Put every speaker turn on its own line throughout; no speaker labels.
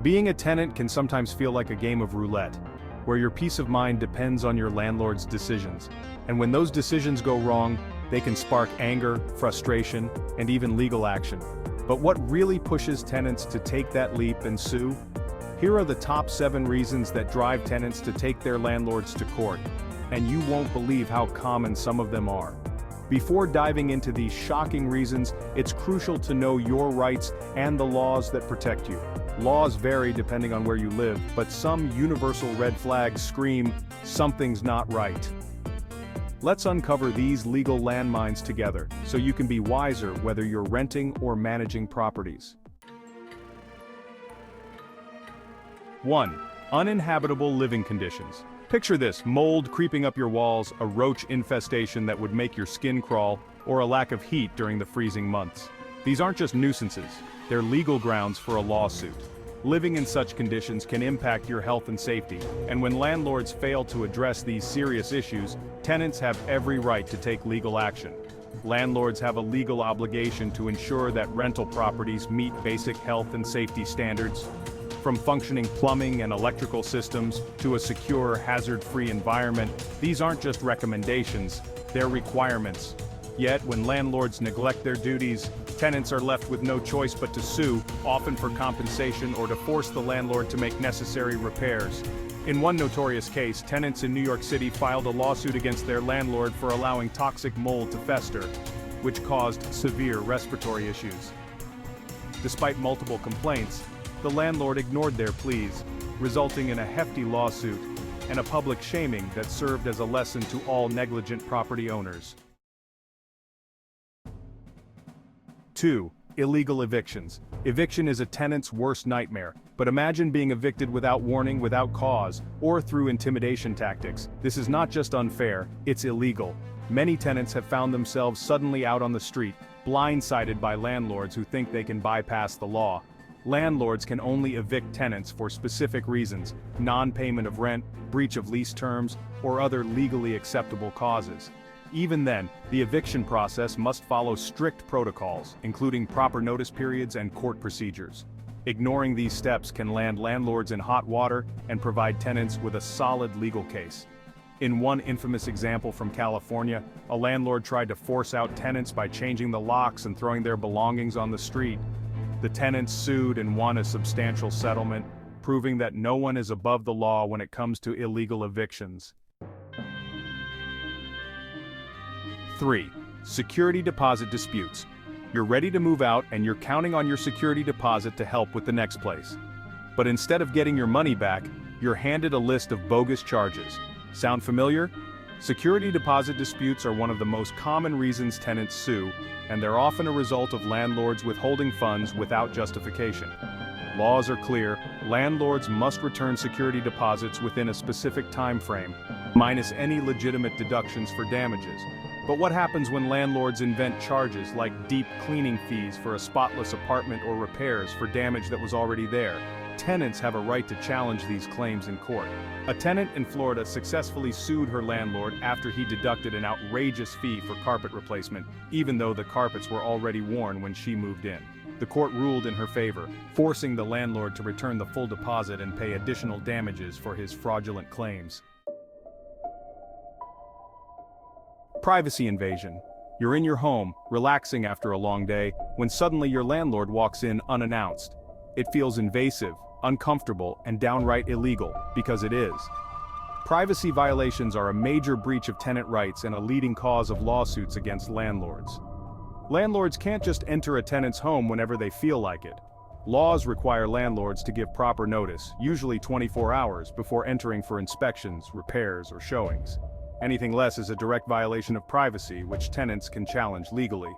Being a tenant can sometimes feel like a game of roulette, where your peace of mind depends on your landlord's decisions. And when those decisions go wrong, they can spark anger, frustration, and even legal action. But what really pushes tenants to take that leap and sue? Here are the top 7 reasons that drive tenants to take their landlords to court, and you won't believe how common some of them are. Before diving into these shocking reasons, it's crucial to know your rights and the laws that protect you. Laws vary depending on where you live, but some universal red flags scream, something's not right. Let's uncover these legal landmines together, so you can be wiser whether you're renting or managing properties. 1. Uninhabitable living conditions. Picture this: mold creeping up your walls, a roach infestation that would make your skin crawl, or a lack of heat during the freezing months. These aren't just nuisances, they're legal grounds for a lawsuit. Living in such conditions can impact your health and safety, and when landlords fail to address these serious issues, tenants have every right to take legal action. Landlords have a legal obligation to ensure that rental properties meet basic health and safety standards. From functioning plumbing and electrical systems to a secure, hazard-free environment, these aren't just recommendations, they're requirements. Yet, when landlords neglect their duties, tenants are left with no choice but to sue, often for compensation or to force the landlord to make necessary repairs. In one notorious case, tenants in New York City filed a lawsuit against their landlord for allowing toxic mold to fester, which caused severe respiratory issues. Despite multiple complaints, the landlord ignored their pleas, resulting in a hefty lawsuit and a public shaming that served as a lesson to all negligent property owners. 2. Illegal evictions. Eviction is a tenant's worst nightmare, but imagine being evicted without warning, without cause, or through intimidation tactics. This is not just unfair, it's illegal. Many tenants have found themselves suddenly out on the street, blindsided by landlords who think they can bypass the law. Landlords can only evict tenants for specific reasons: non-payment of rent, breach of lease terms, or other legally acceptable causes. Even then, the eviction process must follow strict protocols, including proper notice periods and court procedures. Ignoring these steps can land landlords in hot water and provide tenants with a solid legal case. In one infamous example from California, a landlord tried to force out tenants by changing the locks and throwing their belongings on the street. The tenants sued and won a substantial settlement, proving that no one is above the law when it comes to illegal evictions. 3. Security deposit disputes. You're ready to move out and you're counting on your security deposit to help with the next place. But instead of getting your money back, you're handed a list of bogus charges. Sound familiar? Security deposit disputes are one of the most common reasons tenants sue, and they're often a result of landlords withholding funds without justification. Laws are clear: landlords must return security deposits within a specific time frame, minus any legitimate deductions for damages. But what happens when landlords invent charges like deep cleaning fees for a spotless apartment or repairs for damage that was already there? Tenants have a right to challenge these claims in court. A tenant in Florida successfully sued her landlord after he deducted an outrageous fee for carpet replacement, even though the carpets were already worn when she moved in. The court ruled in her favor, forcing the landlord to return the full deposit and pay additional damages for his fraudulent claims. Privacy invasion. You're in your home, relaxing after a long day, when suddenly your landlord walks in unannounced. It feels invasive, uncomfortable, and downright illegal, because it is. Privacy violations are a major breach of tenant rights and a leading cause of lawsuits against landlords. Landlords can't just enter a tenant's home whenever they feel like it. Laws require landlords to give proper notice, usually 24 hours, before entering for inspections, repairs, or showings. Anything less is a direct violation of privacy, which tenants can challenge legally.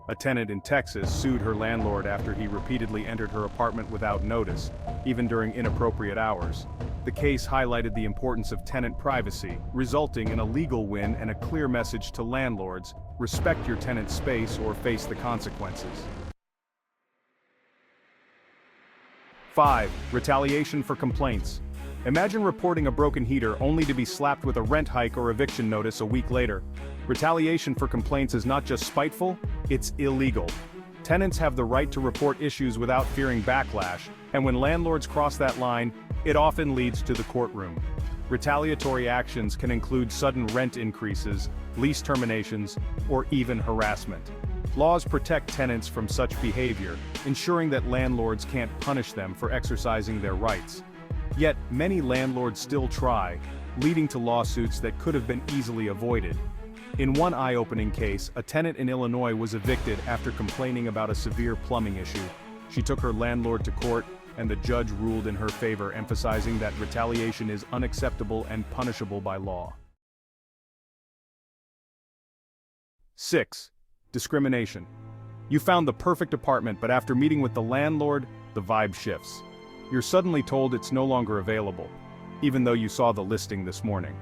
A tenant in Texas sued her landlord after he repeatedly entered her apartment without notice, even during inappropriate hours. The case highlighted the importance of tenant privacy, resulting in a legal win and a clear message to landlords: respect your tenant's space or face the consequences. 5. Retaliation for complaints. Imagine reporting a broken heater only to be slapped with a rent hike or eviction notice a week later. Retaliation for complaints is not just spiteful, it's illegal. Tenants have the right to report issues without fearing backlash, and when landlords cross that line, it often leads to the courtroom. Retaliatory actions can include sudden rent increases, lease terminations, or even harassment. Laws protect tenants from such behavior, ensuring that landlords can't punish them for exercising their rights. Yet, many landlords still try, leading to lawsuits that could have been easily avoided. In one eye-opening case, a tenant in Illinois was evicted after complaining about a severe plumbing issue. She took her landlord to court, and the judge ruled in her favor, emphasizing that retaliation is unacceptable and punishable by law. 6. Discrimination. You found the perfect apartment, but after meeting with the landlord, the vibe shifts. You're suddenly told it's no longer available, even though you saw the listing this morning.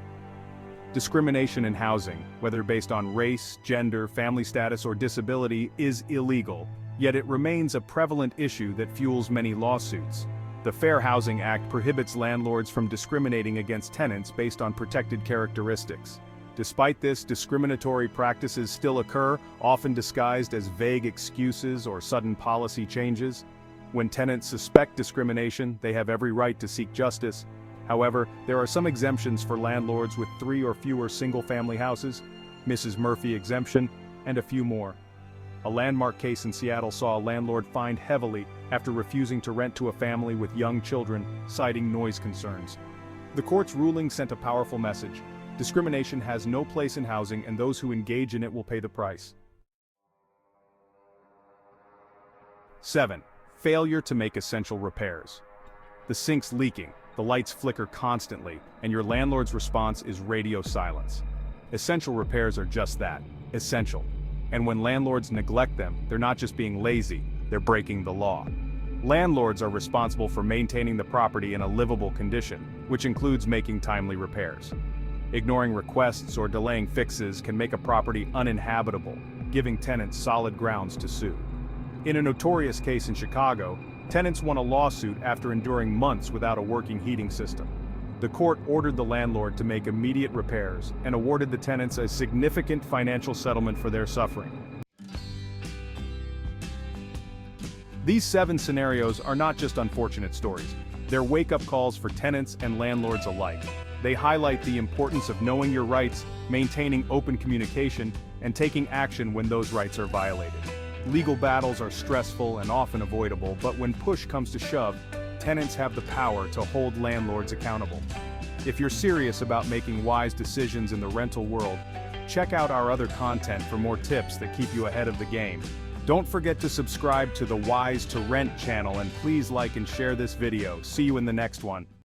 Discrimination in housing, whether based on race, gender, family status, or disability, is illegal, yet it remains a prevalent issue that fuels many lawsuits. The Fair Housing Act prohibits landlords from discriminating against tenants based on protected characteristics. Despite this, discriminatory practices still occur, often disguised as vague excuses or sudden policy changes. When tenants suspect discrimination, they have every right to seek justice. However, there are some exemptions for landlords with 3 or fewer single-family houses, Mrs. Murphy exemption, and a few more. A landmark case in Seattle saw a landlord fined heavily after refusing to rent to a family with young children, citing noise concerns. The court's ruling sent a powerful message. Discrimination has no place in housing, and those who engage in it will pay the price. 7. Failure to make essential repairs. The sink's leaking, the lights flicker constantly, and your landlord's response is radio silence. Essential repairs are just that, essential. And when landlords neglect them, they're not just being lazy, they're breaking the law. Landlords are responsible for maintaining the property in a livable condition, which includes making timely repairs. Ignoring requests or delaying fixes can make a property uninhabitable, giving tenants solid grounds to sue. In a notorious case in Chicago, tenants won a lawsuit after enduring months without a working heating system. The court ordered the landlord to make immediate repairs and awarded the tenants a significant financial settlement for their suffering. These 7 scenarios are not just unfortunate stories. They're wake-up calls for tenants and landlords alike. They highlight the importance of knowing your rights, maintaining open communication, and taking action when those rights are violated. Legal battles are stressful and often avoidable, but when push comes to shove, tenants have the power to hold landlords accountable. If you're serious about making wise decisions in the rental world, check out our other content for more tips that keep you ahead of the game. Don't forget to subscribe to the Wise to Rent channel, and please like and share this video. See you in the next one.